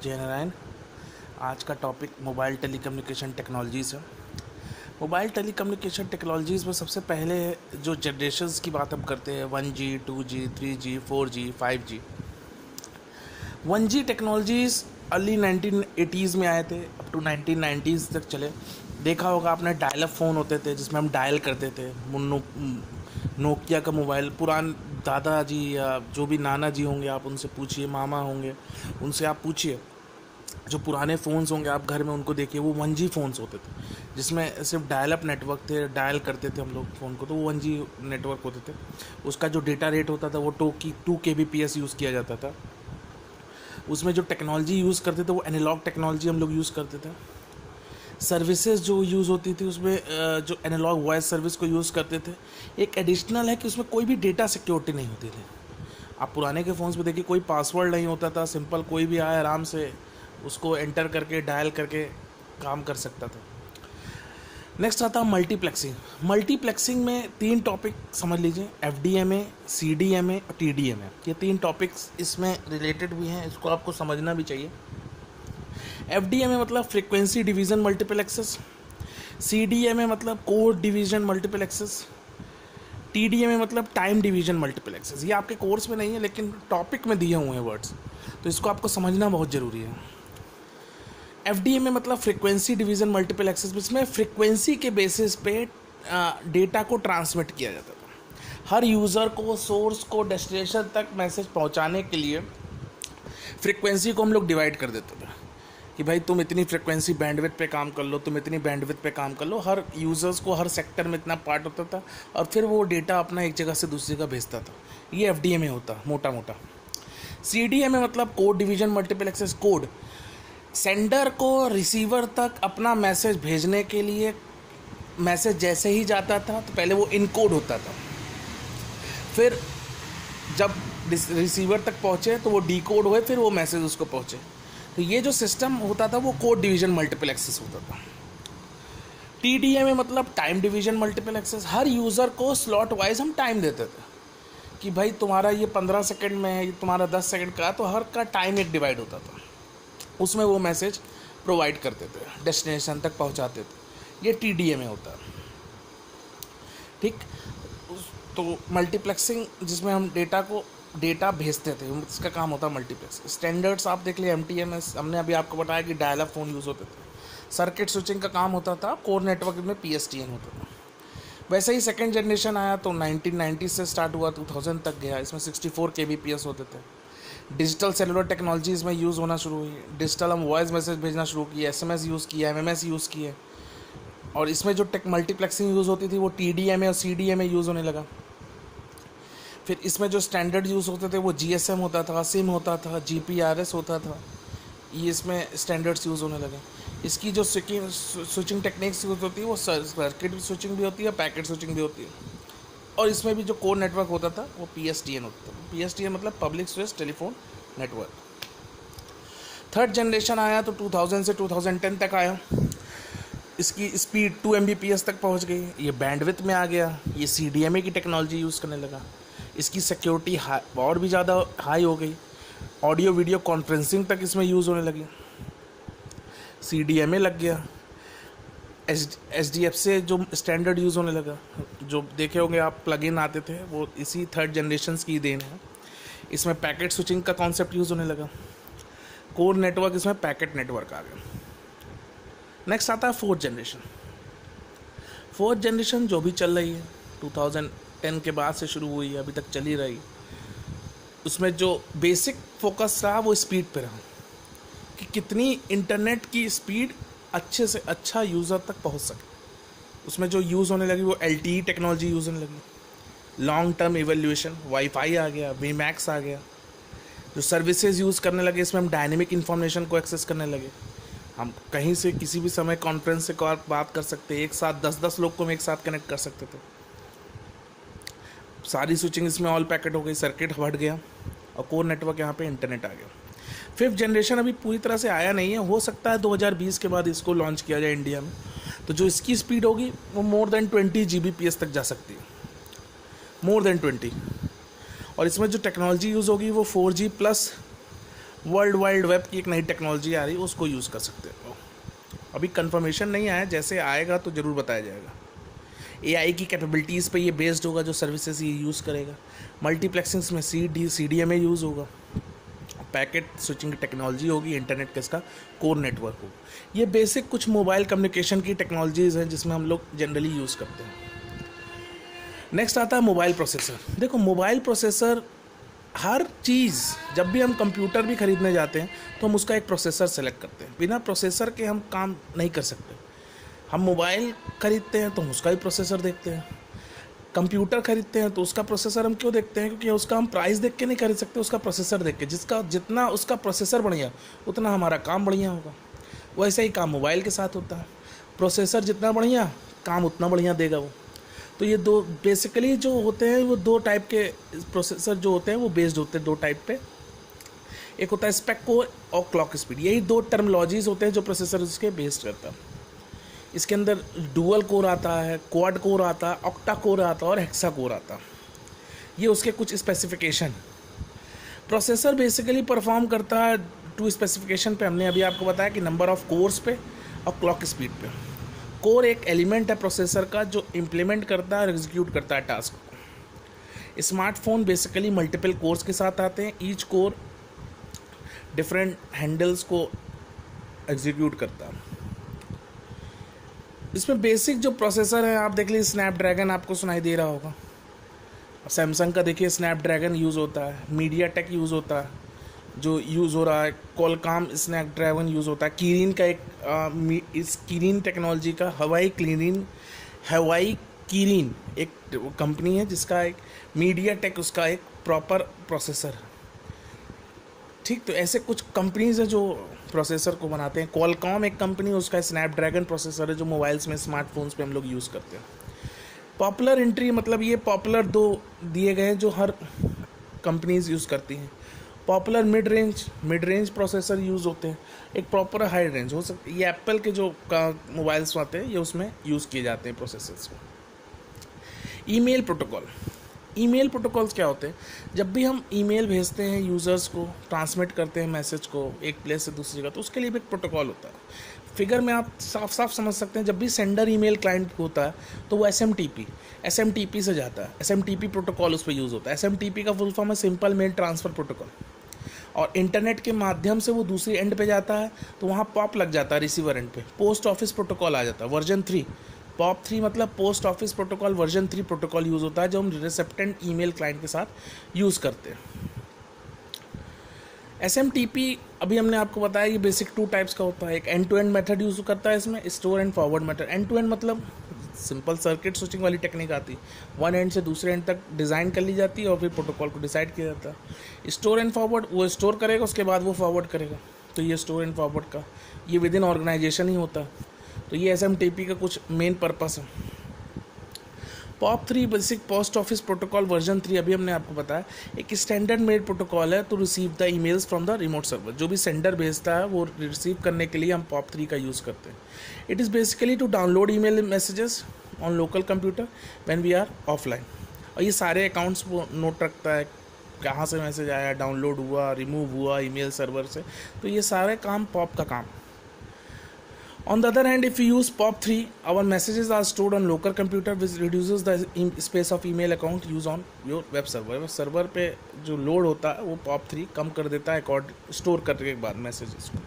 जय नारायण। आज का टॉपिक मोबाइल टेलीकम्युनिकेशन टेक्नोलॉजीज़ है। मोबाइल टेलीकम्युनिकेशन टेक्नोलॉजीज़ में सबसे पहले जो जनरेशन्स की बात हम करते हैं 1G 2G 3G 4G 5G। 1G technologies early 1980s में आए थे, अप टू 1990s तक चले। देखा होगा आपने, डायल अप फ़ोन होते थे जिसमें हम डायल करते थे। नोकिया का मोबाइल, पुरान दादाजी या जो भी नाना जी होंगे आप उनसे पूछिए, मामा होंगे उनसे आप पूछिए, जो पुराने फ़ोन्स होंगे आप घर में उनको देखिए, वो 1G फ़ोन्स होते थे जिसमें सिर्फ डायल अप नेटवर्क थे। डायल करते थे हम लोग फ़ोन को तो वो 1G नेटवर्क होते थे। उसका जो डेटा रेट होता था वो 2 kbps यूज़ किया जाता था। उसमें जो टेक्नोलॉजी यूज़ करते थे वो एनालॉग टेक्नोलॉजी हम लोग यूज़ करते थे। सर्विसेज जो यूज़ होती थी उसमें जो एनालॉग वॉइस सर्विस को यूज़ करते थे। एक एडिशनल है कि उसमें कोई भी डेटा सिक्योरिटी नहीं होती थी। आप पुराने के फ़ोन्स पे देखिए, कोई पासवर्ड नहीं होता था, सिंपल कोई भी आए आराम से उसको एंटर करके डायल करके काम कर सकता था। नेक्स्ट आता है मल्टीप्लेक्सिंग। मल्टीप्लेक्सिंग में 3 टॉपिक समझ लीजिए, FDMA, CDMA और TDMA। ये 3 टॉपिक्स इसमें रिलेटेड भी हैं, इसको आपको समझना भी चाहिए। FDMA मतलब frequency division multiple access, CDMA मतलब code division multiple access, TDMA मतलब टाइम डिवीज़न मल्टीपल एक्सेस। ये आपके कोर्स में नहीं है लेकिन टॉपिक में दिए हुए हैं वर्ड्स, तो इसको आपको समझना बहुत ज़रूरी है। FDMA मतलब फ्रीक्वेंसी डिवीज़न मल्टीपल एक्सेस, इसमें फ्रीक्वेंसी के बेसिस पे डेटा को ट्रांसमिट किया जाता था। हर यूज़र को, सोर्स को डेस्टिनेशन तक मैसेज पहुंचाने के लिए फ्रीक्वेंसी को हम लोग डिवाइड कर देते थे कि भाई तुम इतनी फ्रीक्वेंसी बैंडविड्थ पे काम कर लो, तुम इतनी बैंडविड्थ पे काम कर लो। हर यूज़र्स को हर सेक्टर में इतना पार्ट होता था और फिर वो डेटा अपना एक जगह से दूसरी जगह भेजता था। ये FDMA होता मोटा मोटा। CDMA मतलब code division multiple access. Code sender को रिसीवर तक अपना मैसेज भेजने के लिए, मैसेज जैसे ही जाता था तो पहले वो इनकोड होता था, फिर जब रिसीवर तक पहुँचे तो वो डीकोड हुए, फिर वो मैसेज उसको पहुँचे। तो ये जो सिस्टम होता था वो कोड डिवीज़न मल्टीपल एक्सेस होता था। TDMA मतलब टाइम डिवीज़न मल्टीपल एक्सेस। हर यूज़र को स्लॉट वाइज हम टाइम देते थे कि भाई तुम्हारा ये 15 सेकंड में है, ये तुम्हारा 10 सेकंड का, तो हर का टाइम एक डिवाइड होता था, उसमें वो मैसेज प्रोवाइड करते थे, डेस्टिनेशन तक पहुंचाते थे। ये TDMA होता है, ठीक। तो मल्टीप्लेक्सिंग जिसमें हम डेटा भेजते थे, इसका काम होता है मल्टीप्लेक्स। स्टैंडर्ड्स आप देख लिए, MTMS हमने अभी आपको बताया कि डायल अप फ़ोन यूज़ होते थे। सर्किट स्विचिंग का काम होता था, कोर नेटवर्क में PSTN होता था। वैसे ही सेकेंड जनरेशन आया तो 1990 से स्टार्ट हुआ, 2000 तक गया। इसमें 64 kbps होते थे। डिजिटल सेलुलर टेक्नोलॉजीज़ में यूज़ होना शुरू हुई। डिजिटल हम वॉइस मैसेज भेजना शुरू किए, SMS यूज़ किया, MMS यूज़ किए। और इसमें जो मल्टीप्लेक्सिंग यूज़ होती थी वो TDMA और CDMA यूज़ होने लगा। फिर इसमें जो स्टैंडर्ड यूज़ होते थे वो GSM होता था, सिम होता था, GPRS होता था। ये इसमें स्टैंडर्ड्स यूज़ होने लगे। इसकी जो स्विचिंग टेक्निक्स यूज़ होती है वो सर्किट स्विचिंग भी होती है, पैकेट स्विचिंग भी होती है। और इसमें भी जो कोर नेटवर्क होता था वो PSTN होता था। PSTN मतलब public switch telephone network. Third generation आया तो 2000 से 2010 तक आया। इसकी स्पीड 2 Mbps तक पहुंच गई, ये बैंडविड्थ में आ गया। ये CDMA की टेक्नोलॉजी यूज़ करने लगा। इसकी सिक्योरिटी और भी ज़्यादा हाई हो गई। ऑडियो वीडियो कॉन्फ्रेंसिंग तक इसमें यूज़ होने लगी। CDMA लग गया। SDF से जो स्टैंडर्ड यूज़ होने लगा, जो देखे होंगे आप प्लगइन आते थे, वो इसी थर्ड जनरेशन की देन है। इसमें पैकेट स्विचिंग का कॉन्सेप्ट यूज़ होने लगा। कोर नेटवर्क, इसमें पैकेट नेटवर्क आ गया। नेक्स्ट आता है फोर्थ जनरेशन। फोर्थ जनरेशन जो भी चल रही है, 2010 के बाद से शुरू हुई है, अभी तक चली रही। उसमें जो बेसिक फोकस रहा वो स्पीड पे रहा कि कितनी इंटरनेट की स्पीड अच्छे से अच्छा यूज़र तक पहुंच सके। उसमें जो यूज़ होने लगी वो LTE टेक्नोलॉजी यूज़ होने लगी। लॉन्ग टर्म इवैल्यूएशन, वाईफाई आ गया, VMAX आ गया। जो सर्विसेज यूज़ करने लगे, इसमें हम डायनेमिक इन्फॉर्मेशन को एक्सेस करने लगे। हम कहीं से किसी भी समय कॉन्फ्रेंस से बात कर सकते हैं, एक साथ 10-10 लोग को हम एक साथ कनेक्ट कर सकते थे। सारी स्विचिंग इसमें ऑल पैकेट हो गई, सर्किट हट गया और कोर नेटवर्क यहाँ पे इंटरनेट आ गया। फिफ्थ जनरेशन अभी पूरी तरह से आया नहीं है, हो सकता है 2020 के बाद इसको लॉन्च किया जाए इंडिया में। तो जो इसकी स्पीड होगी वो मोर देन 20 Gbps तक जा सकती है, मोर देन 20। और इसमें जो टेक्नोलॉजी यूज़ होगी वो 4G plus world wide web की एक नई टेक्नोलॉजी आ रही है, उसको यूज़ कर सकते हो। अभी कंफर्मेशन नहीं आया, जैसे आएगा तो ज़रूर बताया जाएगा। एआई की कैपेबिलिटीज़ पे ये बेस्ड होगा, जो सर्विसेज ये यूज़ करेगा। मल्टीप्लेक्सिंग्स में CDMA यूज़ होगा। पैकेट स्विचिंग टेक्नोलॉजी होगी, इंटरनेट का इसका कोर नेटवर्क होगा। ये बेसिक कुछ मोबाइल कम्युनिकेशन की टेक्नोलॉजीज़ हैं जिसमें हम लोग जनरली यूज़ करते हैं। नेक्स्ट आता है मोबाइल प्रोसेसर। देखो मोबाइल प्रोसेसर, हर चीज़, जब भी हम कंप्यूटर भी खरीदने जाते हैं तो हम उसका एक प्रोसेसर सेलेक्ट करते हैं। बिना प्रोसेसर के हम काम नहीं कर सकते। हम मोबाइल खरीदते हैं तो हम उसका भी प्रोसेसर देखते हैं। कंप्यूटर खरीदते हैं तो उसका प्रोसेसर हम क्यों देखते हैं? क्योंकि उसका हम प्राइस देख के नहीं खरीद सकते, उसका प्रोसेसर देख के। जिसका जितना उसका प्रोसेसर बढ़िया उतना हमारा काम बढ़िया होगा। वैसे ही काम मोबाइल के साथ होता है, प्रोसेसर जितना बढ़िया काम उतना बढ़िया देगा वो। तो ये दो बेसिकली जो होते हैं, वो दो टाइप के प्रोसेसर जो होते हैं वो बेस्ड होते हैं दो टाइप पे। एक होता है स्पेक कोर और क्लॉक स्पीड। यही दो टर्मिनोलॉजीज होते हैं जो प्रोसेसर उसके बेस्ड करता है। इसके अंदर डुअल कोर आता है, क्वाड कोर आता है, ऑक्टा कोर आता है और हेक्सा कोर आता है। ये उसके कुछ स्पेसिफिकेशन। प्रोसेसर बेसिकली परफॉर्म करता है टू स्पेसिफिकेशन पे। हमने अभी आपको बताया कि नंबर ऑफ कोर्स पे और क्लॉक स्पीड पे। कोर एक एलिमेंट है प्रोसेसर का जो इम्प्लीमेंट करता है और एग्जीक्यूट करता है टास्क को। स्मार्टफोन बेसिकली मल्टीपल कोर्स के साथ आते हैं। ईच कोर डिफरेंट हैंडल्स को एग्जीक्यूट करता है। इसमें बेसिक जो प्रोसेसर है आप देख लीजिए, स्नैपड्रैगन आपको सुनाई दे रहा होगा। सैमसंग का देखिए स्नैपड्रैगन यूज़ होता है, मीडियाटेक यूज़ होता है जो यूज़ हो रहा है, कॉलकॉम स्नैपड्रैगन यूज़ होता है। कीरिन का इस कीरिन टेक्नोलॉजी का हवाई कीरिन एक कंपनी है जिसका एक मीडियाटेक उसका एक प्रॉपर प्रोसेसर है। ठीक, तो ऐसे कुछ कंपनीज हैं जो प्रोसेसर को बनाते हैं। कॉलकॉम एक कंपनी, उसका स्नैपड्रैगन प्रोसेसर है जो मोबाइल्स में, स्मार्टफोन्स पे हम लोग यूज़ करते हैं। पॉपुलर एंट्री मतलब ये पॉपुलर दो दिए गए हैं जो हर कंपनीज यूज़ करती हैं। Popular mid range processor use होते हैं। एक प्रॉपर हाई रेंज हो सकती है। ये एप्पल के जो मोबाइल्स आते हैं ये उसमें यूज़ किए जाते हैं प्रोसेसर्स को। ईमेल प्रोटोकॉल्स क्या होते हैं? जब भी हम ईमेल भेजते हैं यूज़र्स को, ट्रांसमिट करते हैं मैसेज को एक प्लेस से दूसरी जगह, तो उसके लिए भी एक प्रोटोकॉल होता है। फिगर में आप साफ साफ समझ सकते हैं, जब भी सेंडर ईमेल क्लाइंट होता है तो वो एसएमटीपी से जाता है। एसएमटीपी प्रोटोकॉल उस पर यूज़ होता है। एसएमटीपी का फुल फॉर्म है सिंपल मेल ट्रांसफ़र प्रोटोकॉल। और इंटरनेट के माध्यम से वो दूसरी एंड पे जाता है तो वहाँ पॉप लग जाता है रिसीवर एंड पे। पोस्ट ऑफिस प्रोटोकॉल आ जाता है वर्जन 3। पॉप 3 मतलब post office protocol version 3 protocol use होता है जो हम रिसेप्टेंट ईमेल क्लाइंट के साथ यूज़ करते हैं। एसएमटीपी अभी हमने आपको बताया ये बेसिक 2 टाइप्स का होता है। एक end to end method use करता है इसमें, store and forward method. End to end मतलब सिंपल सर्किट स्विचिंग वाली टेक्निक आती है। वन एंड से दूसरे एंड तक डिज़ाइन कर ली जाती है और फिर प्रोटोकॉल को डिसाइड किया जाता है। स्टोर एंड फॉरवर्ड, वो स्टोर करेगा उसके बाद वो फॉरवर्ड करेगा। तो ये स्टोर एंड फॉरवर्ड का ये विद इन ऑर्गेनाइजेशन ही होता है। तो ये एसएमटीपी का कुछ मेन पर्पस है। POP 3 basic post office protocol version 3 अभी हमने आपको बताया एक स्टैंडर्ड मेड प्रोटोकॉल है to receive the emails from the remote server. जो भी सेंडर भेजता है वो रिसीव करने के लिए हम पॉप 3 का यूज़ करते हैं। It is basically to download email messages on local computer when we are offline. और ये सारे अकाउंट्स वो नोट रखता है, कहाँ से मैसेज आया, डाउनलोड हुआ, रिमूव हुआ ईमेल सर्वर से। तो ये सारे काम पॉप का काम। On the other hand, if we use POP3, our messages are stored on local computer, which reduces the space of email account used on your web server. Web server पे जो load होता है वो POP3 कम कर देता है store करने के बाद मैसेजेस को।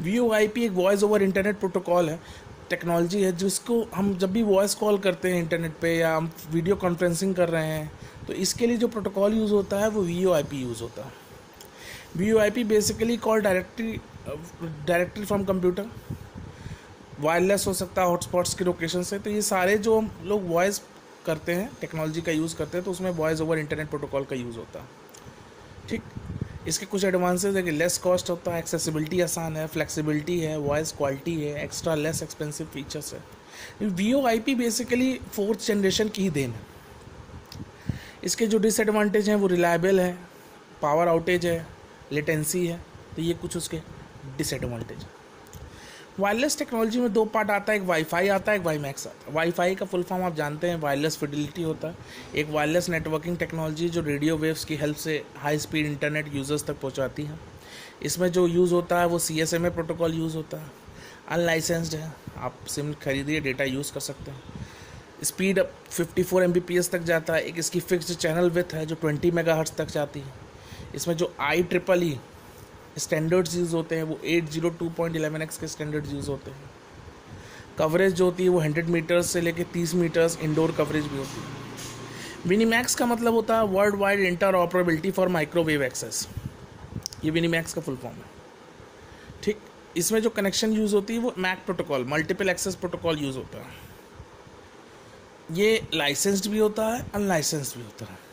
VoIP एक वॉइस ओवर इंटरनेट प्रोटोकॉल है, टेक्नोलॉजी है जिसको हम जब भी वॉइस कॉल करते हैं इंटरनेट पे या हम वीडियो कॉन्फ्रेंसिंग कर रहे हैं तो इसके लिए जो प्रोटोकॉल यूज़ होता है वो VoIP यूज़ होता है। VoIP basically call directly from computer, wireless हो सकता है हॉटस्पॉट्स की लोकेशन से। तो ये सारे जो हम लोग वॉइस करते हैं, टेक्नोलॉजी का यूज़ करते हैं, तो उसमें वॉइस ओवर इंटरनेट प्रोटोकॉल का यूज़ होता है। ठीक, इसके कुछ एडवांसेस है कि लेस कॉस्ट होता है, एक्सेसिबिलिटी आसान है, फ्लेक्सिबिलिटी है, वॉइस क्वालिटी है, एक्स्ट्रा लेस एक्सपेंसिव फीचर्स है। VoIP बेसिकली 4th जनरेशन की ही देन है। इसके जो डिसएडवांटेज हैं वो रिलायबल है, पावर आउटेज है, लेटेंसी है। तो ये कुछ उसके डिसएडवांटेज है। वायरलेस टेक्नोलॉजी में दो पार्ट आता है, एक वाईफाई आता है, एक वाईमैक्स आता है। वाईफाई का फुल फॉर्म आप जानते हैं, वायरलेस फिडिलिटी होता है। एक वायरलेस नेटवर्किंग टेक्नोलॉजी जो रेडियो वेव्स की हेल्प से हाई स्पीड इंटरनेट यूजर्स तक पहुंचाती है। इसमें जो यूज़ होता है वो CSMA प्रोटोकॉल यूज़ होता है, अनलाइसेंस्ड है। आप सिम खरीदिए, डेटा यूज़ कर सकते हैं। स्पीड 54 Mbps तक जाता है। एक इसकी फिक्स्ड चैनल विथ है जो 20 मेगाहर्ट्ज़ तक जाती है। इसमें जो IEEE स्टैंडर्ड्स यूज़ होते हैं वो 802.11x के स्टैंडर्ड्स यूज़ होते हैं। कवरेज जो होती है वो 100 मीटर्स से लेके 30 मीटर्स इंडोर कवरेज भी होती है। विनीमैक्स का मतलब होता है world wide interoperability for microwave access. ये विनीमैक्स का फुल फॉर्म है, ठीक। इसमें जो कनेक्शन यूज़ होती है वो MAC protocol, multiple access protocol use होता है। ये लाइसेंस्ड भी होता है, अनलाइसेंस्ड भी होता है।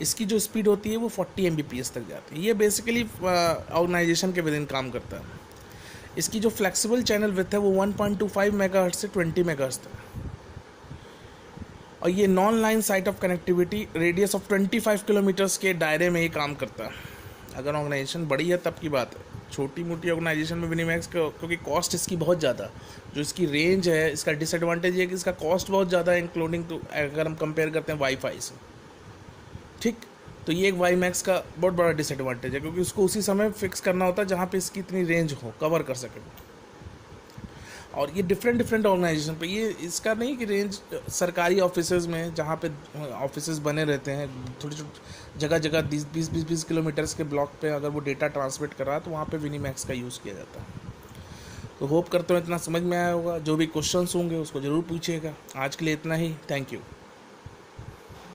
इसकी जो स्पीड होती है वो 40 Mbps तक जाती है। ये बेसिकली ऑर्गेनाइजेशन के विद इन काम करता है। इसकी जो फ्लेक्सिबल चैनल विथ है वो 1.25 मेगाहर्ट्ज़ से 20 मेगाहर्ट्ज़ तक है। और ये non line site of connectivity radius of 25 kilometres के दायरे में ये काम करता है। अगर ऑर्गेनाइजेशन बड़ी है तब की बात है, छोटी मोटी ऑर्गेनाइजेशन में विनीमैक्स क्योंकि कॉस्ट इसकी बहुत ज़्यादा, जो इसकी रेंज है, इसका डिसएडवांटेज ये है कि इसका कॉस्ट बहुत ज़्यादा है इंक्लूडिंग टू, अगर हम कंपेयर करते हैं वाईफाई से, ठीक। तो ये एक वाईमैक्स का बहुत बड़ा डिसएडवांटेज है, क्योंकि उसको उसी समय फिक्स करना होता है जहाँ पे इसकी इतनी रेंज हो, कवर कर सके। और ये डिफरेंट ऑर्गेनाइजेशन पे, ये इसका नहीं कि रेंज सरकारी ऑफिसेज में जहाँ पे ऑफिसेज बने रहते हैं थोड़ी छोटी जगह जगह 20 किलोमीटर्स के ब्लॉक पे, अगर वो डेटा ट्रांसमिट कर रहा है तो वहाँ पे विनीमैक्स का यूज़ किया जाता है। तो होप करता हूँ इतना समझ में आया होगा। जो भी क्वेश्चंस होंगे उसको ज़रूर पूछिएगा। आज के लिए इतना ही, थैंक यू।